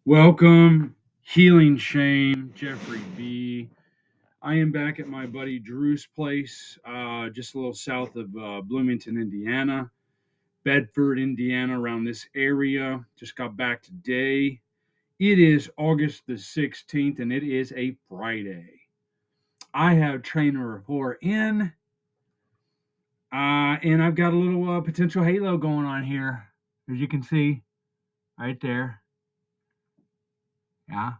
Welcome, Healing Shame, Jeffrey B. I am back at my buddy Drew's place, just a little south of Bloomington, Indiana, Bedford, Indiana, around this area. Just got back today. It is August the 16th, and it is a Friday. I have trainer report in, and I've got a little potential halo going on here, as you can see right there. Yeah.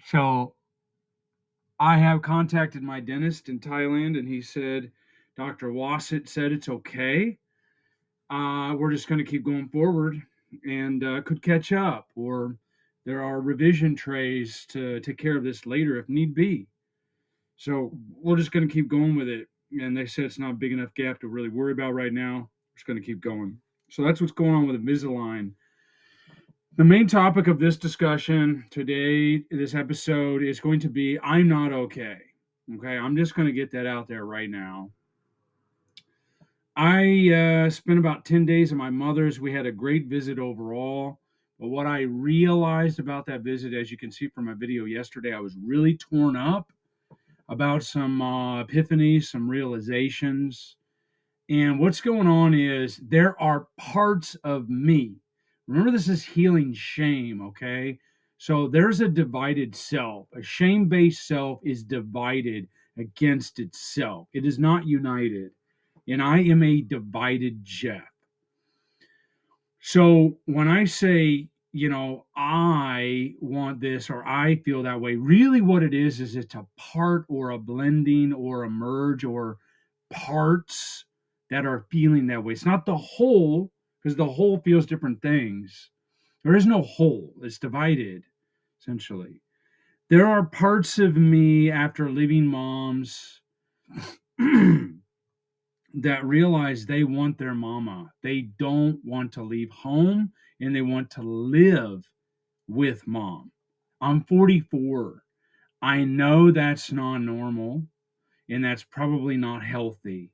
So I have contacted my dentist in Thailand, and he said, Dr. Wassett said it's okay. We're just going to keep going forward and could catch up, or there are revision trays to take care of this later if need be. So we're just going to keep going with it. And they said it's not a big enough gap to really worry about right now. We're just going to keep going. So that's what's going on with Invisalign. The main topic of this discussion today, this episode, is going to be I'm not okay. Okay, I'm just going to get that out there right now. I spent about 10 days at my mother's. We had a great visit overall. But what I realized about that visit, as you can see from my video yesterday, I was really torn up about some epiphanies, some realizations. And what's going on is there are parts of me. Remember, this is healing shame, okay? So there's a divided self. A shame based self is divided against itself, it is not united. And I am a divided Jeff. So when I say, I want this or I feel that way, really what it is it's a part or a blending or a merge or parts that are feeling that way. It's not the whole, because the whole feels different things. There is no whole, it's divided, essentially. There are parts of me after leaving mom's that realize they want their mama. They don't want to leave home and they want to live with mom. I'm 44. I know that's not normal and that's probably not healthy,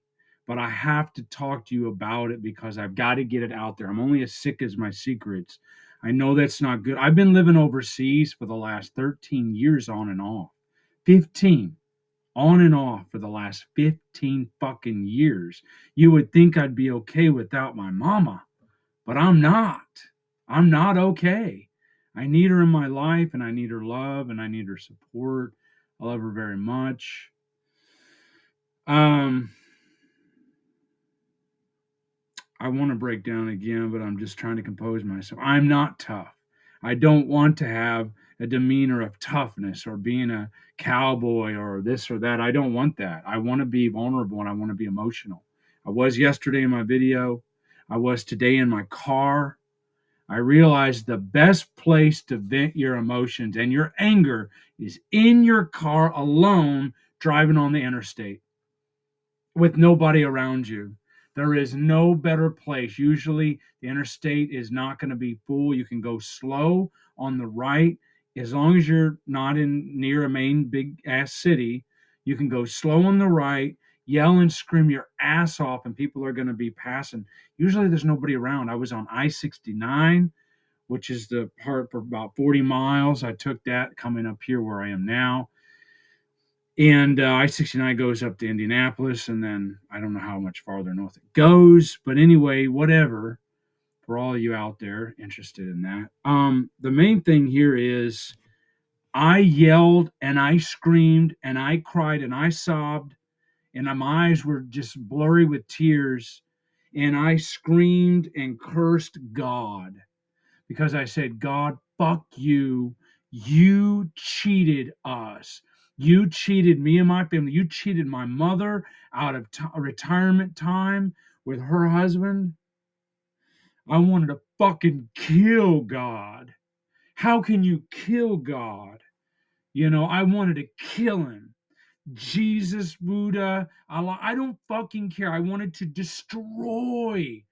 but I have to talk to you about it because I've got to get it out there. I'm only as sick as my secrets. I know that's not good. I've been living overseas for the last 13 years on and off. 15 on and off for the last 15 fucking years. You would think I'd be okay without my mama, but I'm not. I'm not okay. I need her in my life and I need her love and I need her support. I love her very much. Um, I want to break down again, but I'm just trying to compose myself. I'm not tough. I don't want to have a demeanor of toughness or being a cowboy or this or that. I don't want that. I want to be vulnerable and I want to be emotional. I was yesterday in my video. I was today in my car. I realized the best place to vent your emotions and your anger is in your car alone driving on the interstate with nobody around you. There is no better place. Usually, the interstate is not going to be full. You can go slow on the right as long as you're not in near a main big ass city. You can go slow on the right, yell and scream your ass off, and people are going to be passing. Usually, there's nobody around. I was on I-69, which is the part for about 40 miles. I took that coming up here where I am now. And I-69 goes up to Indianapolis, and then I don't know how much farther north it goes. But anyway, whatever, for all you out there interested in that. The main thing here is I yelled and I screamed and I cried and I sobbed, and my eyes were just blurry with tears. And I screamed and cursed God because I said, God, fuck you. You cheated us. You cheated me and my family. You cheated my mother out of retirement time with her husband. I wanted to fucking kill God. How can you kill God? I wanted to kill him. Jesus, Buddha, Allah, I don't fucking care. I wanted to destroy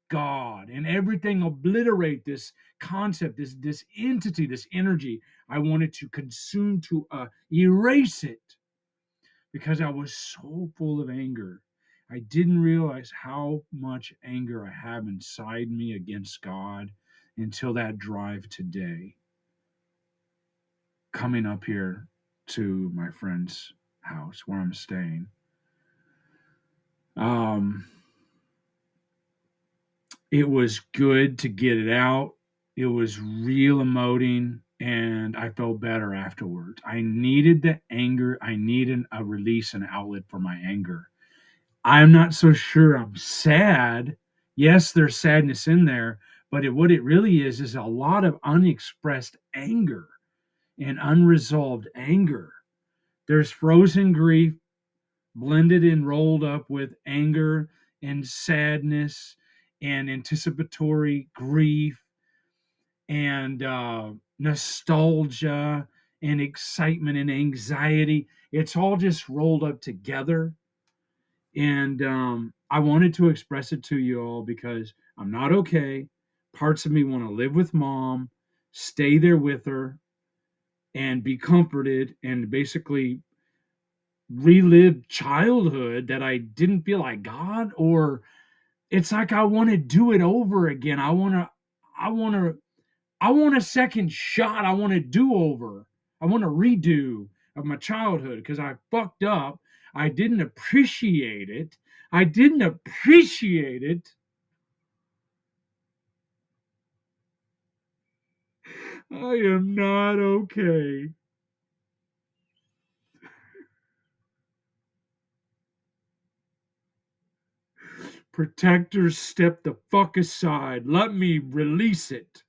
God and everything, obliterate this concept, this entity, this energy. I wanted to consume, to erase it because I was so full of anger. I didn't realize how much anger I have inside me against God. until that drive today, coming up here to my friend's house where I'm staying. Um, it was good to get it out. It was real emoting, and I felt better afterwards. I needed the anger. I needed a release, an outlet for my anger. I'm not so sure I'm sad. Yes, there's sadness in there, but what it really is a lot of unexpressed anger and unresolved anger. There's frozen grief blended and rolled up with anger and sadness and anticipatory grief and nostalgia and excitement and anxiety. It's all just rolled up together. And I wanted to express it to you all because I'm not okay. Parts of me want to live with mom, stay there with her, and be comforted and basically relive childhood that I didn't feel I got, or it's like I want to do it over again. I want to, I want a second shot. I want a do over. I want a redo of my childhood because I fucked up. I didn't appreciate it. I didn't appreciate it. I am not okay. Protectors, step the fuck aside. Let me release it.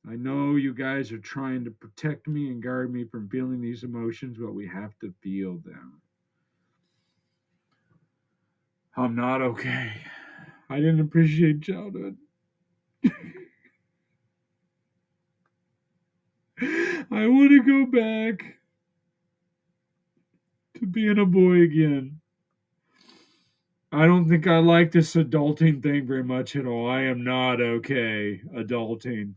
I know you guys are trying to protect me and guard me from feeling these emotions, but we have to feel them. I'm not okay. I didn't appreciate childhood. I want to go back to being a boy again. I don't think I like this adulting thing very much at all. I am not okay adulting.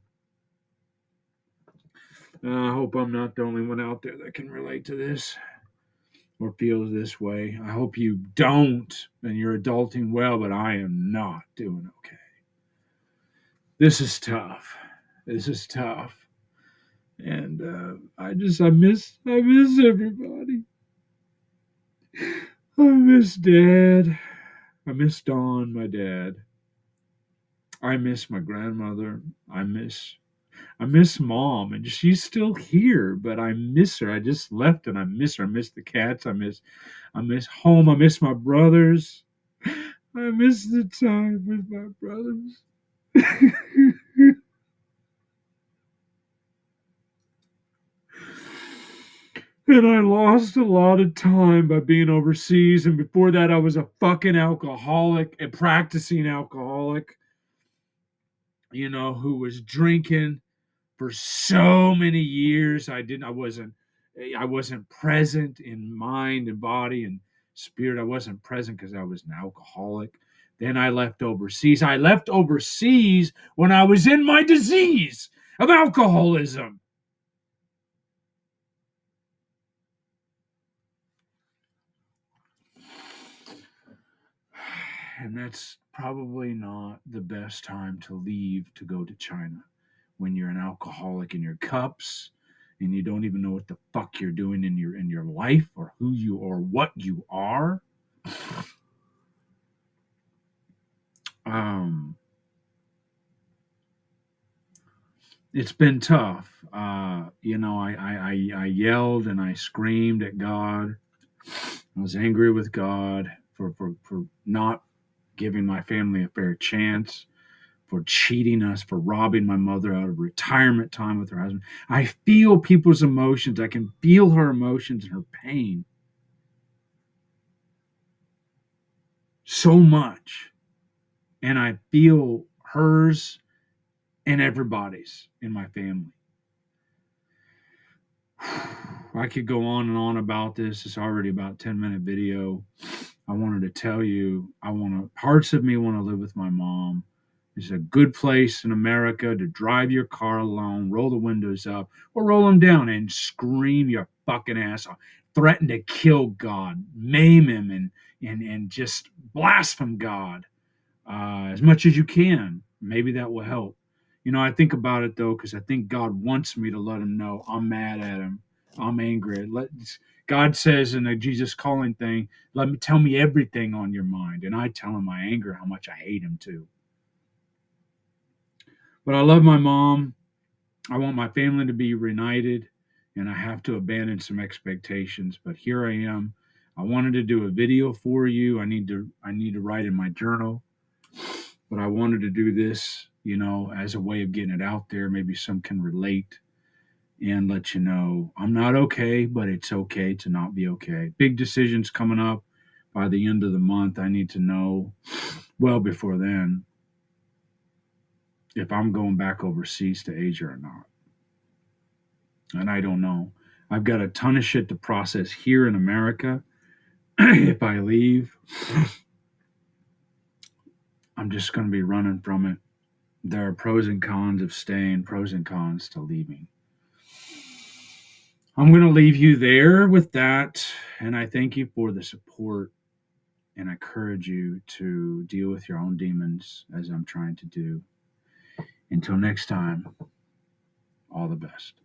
I hope I'm not the only one out there that can relate to this or feels this way. I hope you don't and you're adulting well, but I am not doing okay. This is tough. This is tough. And I miss everybody. I miss Dad. I miss Dawn, my dad. I miss my grandmother. I miss Mom, and she's still here, but I miss her. I just left and I miss her. I miss the cats. I miss home. I miss my brothers. I miss the time with my brothers. And I lost a lot of time by being overseas. And before that, I was a fucking alcoholic, a practicing alcoholic, who was drinking for so many years. I wasn't present in mind and body and spirit. I wasn't present because I was an alcoholic. Then I left overseas. I left overseas when I was in my disease of alcoholism. And that's probably not the best time to leave to go to China when you're an alcoholic in your cups and you don't even know what the fuck you're doing in your life or who you or what you are. Um, it's been tough. I yelled and I screamed at God. I was angry with God for not giving my family a fair chance, for cheating us, for robbing my mother out of retirement time with her husband. I feel people's emotions. I can feel her emotions and her pain so much. And I feel hers and everybody's in my family. I could go on and on about this. It's already about 10-minute video. I wanted to tell you, parts of me want to live with my mom. It's a good place in America to drive your car alone, roll the windows up, or roll them down and scream your fucking ass off. Threaten to kill God, maim him, and just blaspheme God as much as you can. Maybe that will help. I think about it though, because I think God wants me to let him know I'm mad at him. I'm angry. God says in the Jesus calling thing, let me tell me everything on your mind. And I tell him my anger, how much I hate him too. But I love my mom. I want my family to be reunited, and I have to abandon some expectations. But here I am. I wanted to do a video for you. I need to write in my journal, but I wanted to do this, as a way of getting it out there. Maybe some can relate and let you know I'm not okay, but it's okay to not be okay. Big decisions coming up by the end of the month. I need to know well before then if I'm going back overseas to Asia or not. And I don't know. I've got a ton of shit to process here in America. If I leave, I'm just going to be running from it. There are pros and cons of staying, pros and cons to leaving. I'm going to leave you there with that. And I thank you for the support and I encourage you to deal with your own demons as I'm trying to do. Until next time, all the best.